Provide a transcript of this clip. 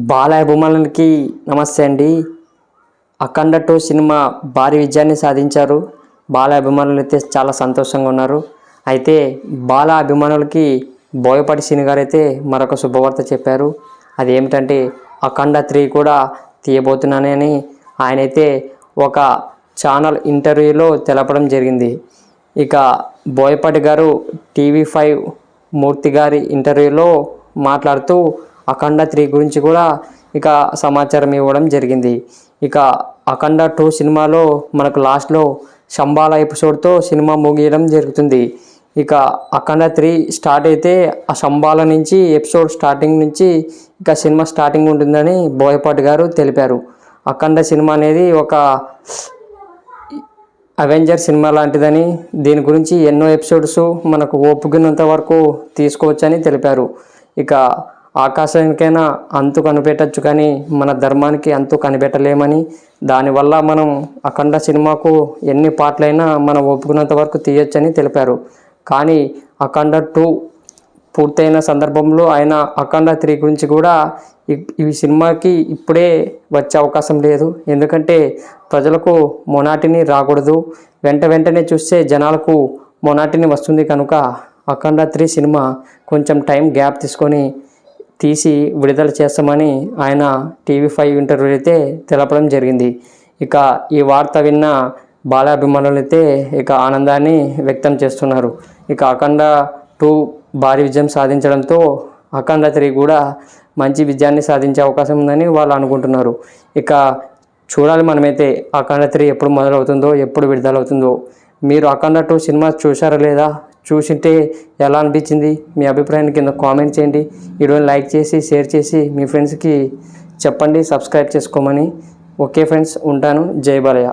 బాల అభిమానులకి నమస్తే అండి. అఖండ 2 సినిమా భారీ విజయాన్ని సాధించారు. బాల అభిమానులు అయితే చాలా సంతోషంగా ఉన్నారు. అయితే బాల అభిమానులకి బోయపాటి శ్రీను గారు అయితే మరొక శుభవార్త చెప్పారు. అది ఏమిటంటే అఖండ 3 కూడా తీయబోతున్నానని ఆయనైతే ఒక ఛానల్ ఇంటర్వ్యూలో తెలపడం జరిగింది. ఇక బోయపాటి గారు TV5 మూర్తి గారి ఇంటర్వ్యూలో మాట్లాడుతూ అఖండ 3 గురించి కూడా ఇక సమాచారం ఇవ్వడం జరిగింది. ఇక అఖండ 2 సినిమాలో మనకు లాస్ట్లో శంబాల ఎపిసోడ్తో సినిమా ముగియడం జరుగుతుంది. ఇక అఖండ 3 స్టార్ట్ అయితే ఆ శంబాల నుంచి ఎపిసోడ్ స్టార్టింగ్ నుంచి ఇక సినిమా స్టార్టింగ్ ఉంటుందని బోయపాటి గారు తెలిపారు. అఖండ సినిమా అనేది ఒక అవెంజర్ సినిమా లాంటిదని, దీని గురించి ఎన్నో ఎపిసోడ్స్ మనకు ఓపుకున్నంత వరకు తీసుకోవచ్చని తెలిపారు. ఇక ఆకాశానికైనా అంతు కనిపెట్టచ్చు కానీ మన ధర్మానికి అంతు కనిపెట్టలేమని, దానివల్ల మనం అఖండ సినిమాకు ఎన్ని పాటలైనా మనం ఒప్పుకున్నంత వరకు తీయొచ్చని తెలిపారు. కానీ అఖండ 2 పూర్తయిన సందర్భంలో ఆయన అఖండ 3 గురించి కూడా ఈ సినిమాకి ఇప్పుడే వచ్చే అవకాశం లేదు. ఎందుకంటే ప్రజలకు మొనాటిని రాకూడదు, వెంటనే చూస్తే జనాలకు మొనాటిని వస్తుంది. కనుక అఖండ 3 సినిమా కొంచెం టైం గ్యాప్ తీసుకొని తీసి విడుదల చేస్తామని ఆయన TV5 ఇంటర్వ్యూ అయితే తెలపడం జరిగింది. ఇక ఈ వార్త విన్న బాలాభిమానులు అయితే ఇక ఆనందాన్ని వ్యక్తం చేస్తున్నారు. ఇక అఖండ 2 భారీ విజయం సాధించడంతో అఖండ 3 కూడా మంచి విజయాన్ని సాధించే అవకాశం ఉందని వాళ్ళు అనుకుంటున్నారు. ఇక చూడాలి మనమైతే అఖండ 3 ఎప్పుడు మొదలవుతుందో, ఎప్పుడు విడుదలవుతుందో. మీరు అఖండ 2 సినిమా చూసారా లేదా? చూసింటే ఎలా అనిపించింది? మీ అభిప్రాయాన్ని కింద కామెంట్ చేయండి. వీడియోని లైక్ చేసి షేర్ చేసి మీ ఫ్రెండ్స్కి చెప్పండి సబ్స్క్రైబ్ చేసుకోమని. ఓకే ఫ్రెండ్స్, ఉంటాను. జై బాలయ్య.